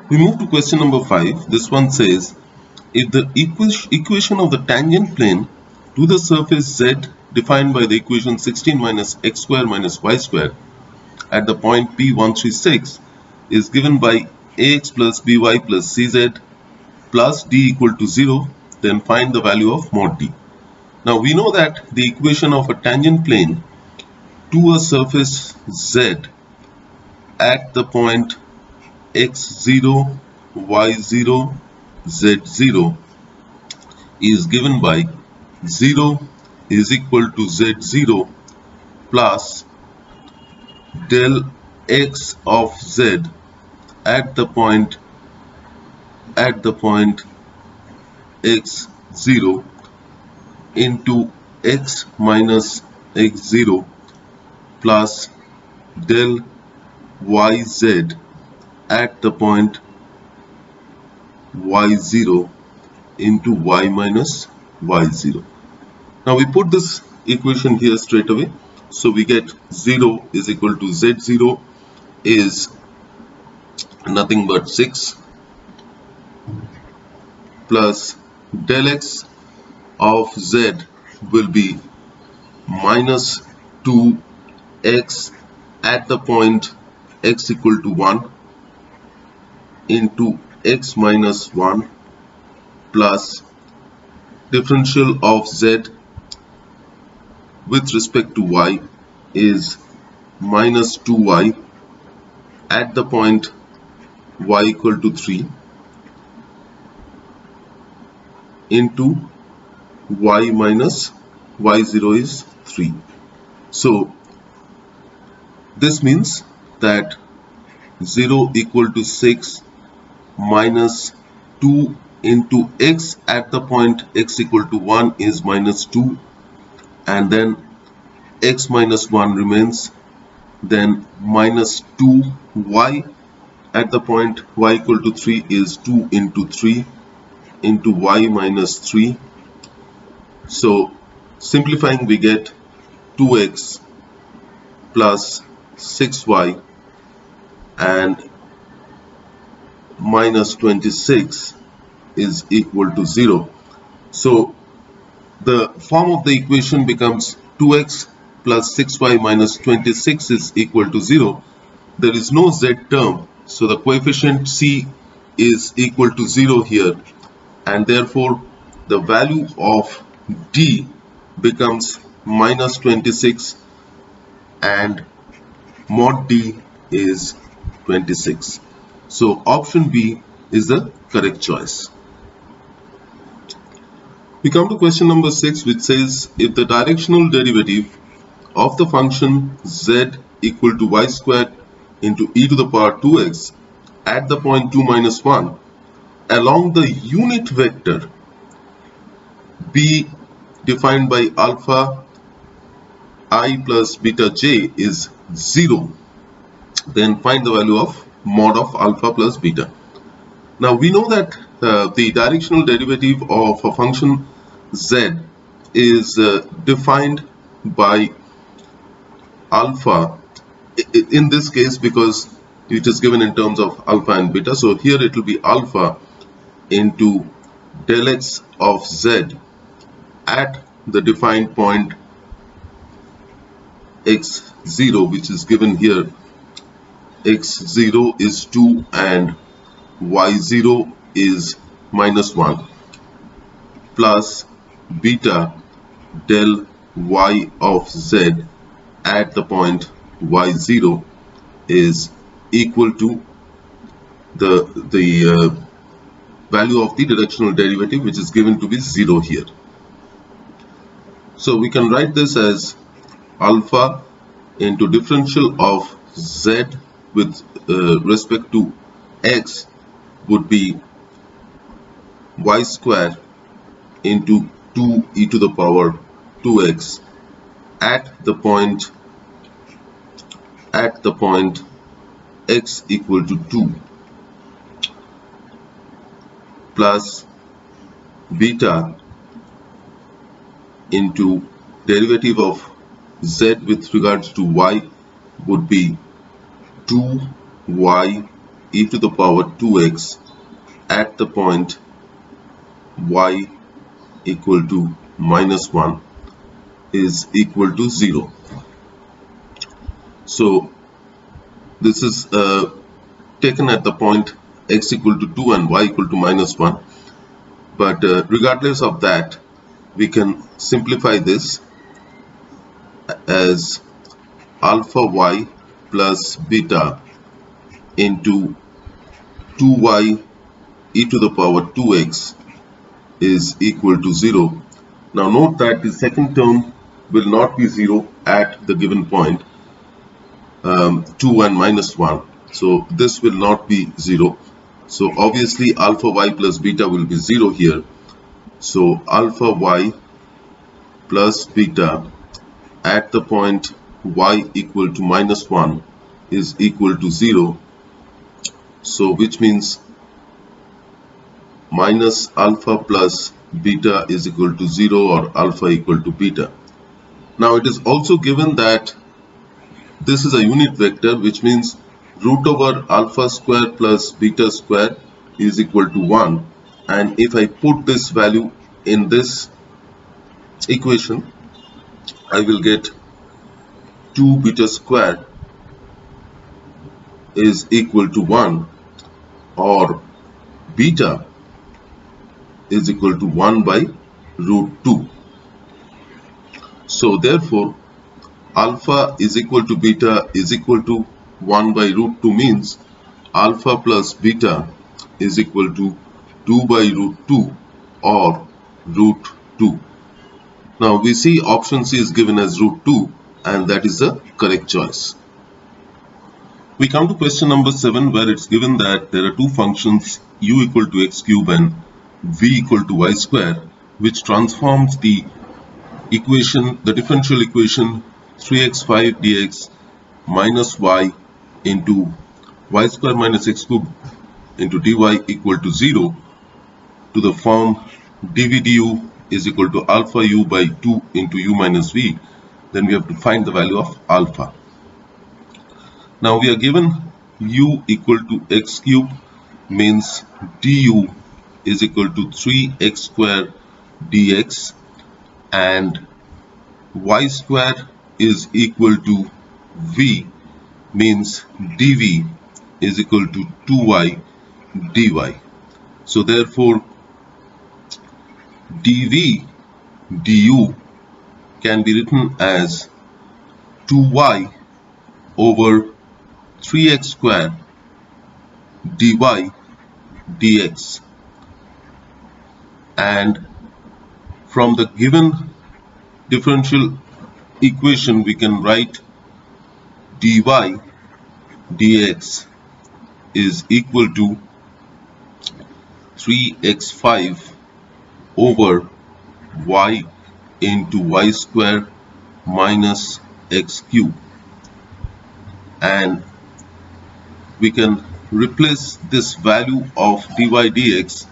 We move to question number 5. This one says, if the equation of the tangent plane to the surface Z defined by the equation 16 minus x square minus y square at the point P136 is given by ax plus by plus cz plus d equal to 0, then find the value of mod d. Now we know that the equation of a tangent plane to a surface Z at the point x0, y0, z0 is given by 0 is equal to z0 plus del x of z at the point x0 into x minus x0 plus del yz at the point y0 into y minus y0. Now we put this equation here straight away. So we get 0 is equal to z0 is nothing but 6 plus del x of z will be minus 2x at the point x equal to 1 into x minus 1 plus differential of z with respect to y is minus 2y at the point y equal to 3 into y minus y0 is 3. So this means that 0 equal to 6 minus 2 into x at the point x equal to 1 is minus 2, and then x minus 1 remains, then minus 2y at the point y equal to 3 is 2 into 3 into y minus 3. So simplifying we get 2x plus 6y and minus 26 is equal to 0. So the form of the equation becomes 2x plus 6y minus 26 is equal to 0. There is no z term, so the coefficient c is equal to 0 here, and therefore the value of d becomes minus 26 and mod d is 26. So option B is the correct choice. We come to question number 6, which says, if the directional derivative of the function z equal to y squared into e to the power 2x at the point 2 minus 1 along the unit vector b defined by alpha I plus beta j is 0, then find the value of mod of alpha plus beta. Now we know that the directional derivative of a function z is defined by alpha in this case because it is given in terms of alpha and beta. So here it will be alpha into del x of z at the defined point x0, which is given here. x0 is 2 and y0 is minus 1 plus beta del y of z at the point y0 is equal to the value of the directional derivative, which is given to be 0 here. So we can write this as alpha into differential of z with respect to x would be y square into 2e to the power 2x at the point x equal to 2 plus beta into derivative of z with regards to y would be 2y e to the power 2x at the point y equal to minus 1 is equal to 0. So this is taken at the point x equal to 2 and y equal to minus 1. But regardless of that, we can simplify this as alpha y plus beta into 2y e to the power 2x is equal to 0. Now note that the second term will not be 0 at the given point 2 and minus 1. So this will not be 0. So obviously alpha y plus beta will be 0 here. So alpha y plus beta at the point y equal to minus 1 is equal to 0. So which means minus alpha plus beta is equal to 0 or alpha equal to beta. Now it is also given that this is a unit vector, which means root over alpha square plus beta square is equal to 1. And if I put this value in this equation, I will get 2 beta square is equal to 1, or beta is equal to 1 by root 2. So therefore alpha is equal to beta is equal to 1 by root 2 means alpha plus beta is equal to 2 by root 2 or root 2. Now we see option C is given as root 2, and that is the correct choice. We come to question number 7, where it's given that there are two functions u equal to x cube and v equal to y square, which transforms the equation, the differential equation 3x5 dx minus y into y square minus x cube into dy equal to 0 to the form dv du is equal to alpha u by 2 into u minus v. Then we have to find the value of alpha. Now we are given u equal to x cube, means du is equal to 3x square dx, and y square is equal to v, means dv is equal to 2y dy. So therefore dv du can be written as 2y over 3x square dy dx, and from the given differential equation we can write dy dx is equal to 3x5 over y into y square minus x cube, and we can replace this value of dy dx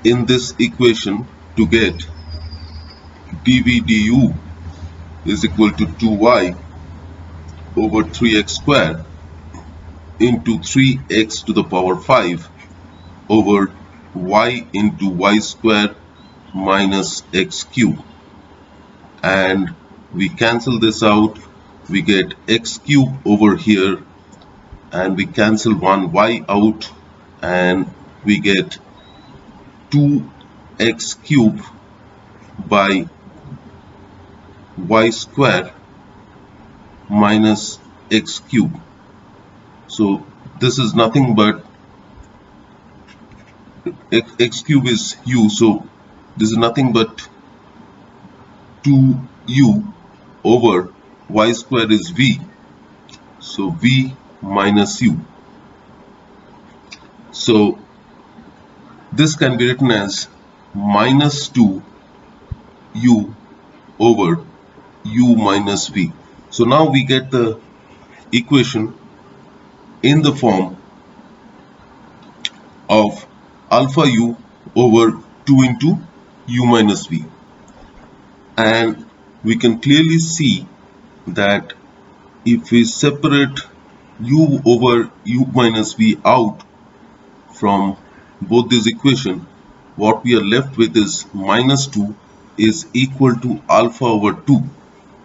in this equation to get dv du is equal to 2y over 3x square into 3x to the power 5 over y into y square minus x cube, and we cancel this out, we get x cube over here, and we cancel one y out, and we get 2x cube by y square minus x cube. So this is nothing but x cube is u, so this is nothing but 2u over y square is v, so v minus u. So this can be written as minus 2u over u minus v. So now we get the equation in the form of alpha u over 2 into u minus v, and we can clearly see that if we separate u over u minus v out from both these equations, what we are left with is minus 2 is equal to alpha over 2.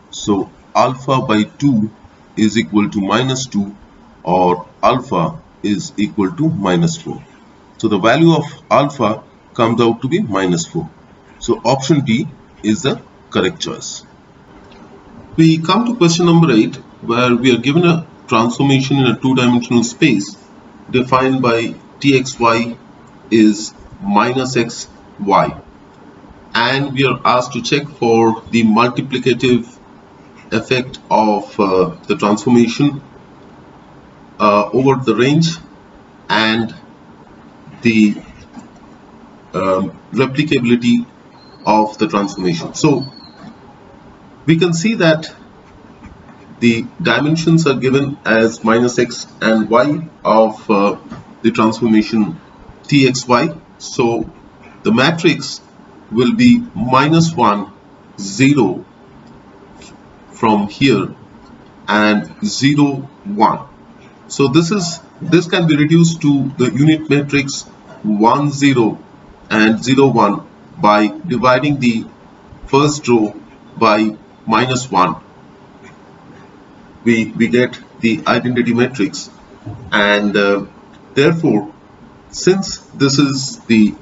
So alpha by 2 is equal to minus 2, or alpha is equal to minus 4. So the value of alpha comes out to be minus 4. So option D is the correct choice. We come to question number 8, where we are given a transformation in a two-dimensional space defined by txy is minus xy, and we are asked to check for the multiplicative effect of the transformation over the range and the replicability of the transformation. So we can see that the dimensions are given as minus x and y of the transformation txy. So the matrix will be minus 1, 0 from here, and 0, 1. So this can be reduced to the unit matrix 1, 0 and 0, 1 by dividing the first row by minus 1. We get the identity matrix, and therefore, since this is the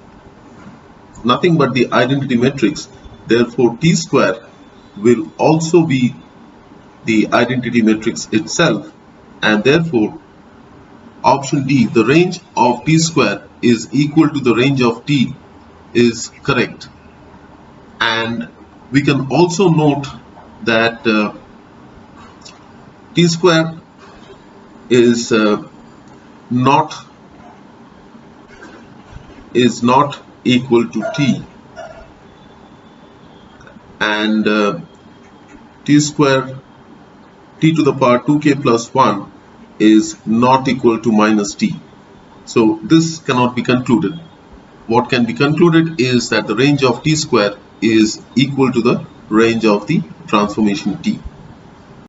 nothing but the identity matrix, therefore t square will also be the identity matrix itself, and therefore option D, the range of t square is equal to the range of t, is correct. And we can also note that t square is not equal to t, and t square t to the power 2k plus 1 is not equal to minus t. So this cannot be concluded. What can be concluded is that the range of t square is equal to the range of the transformation t.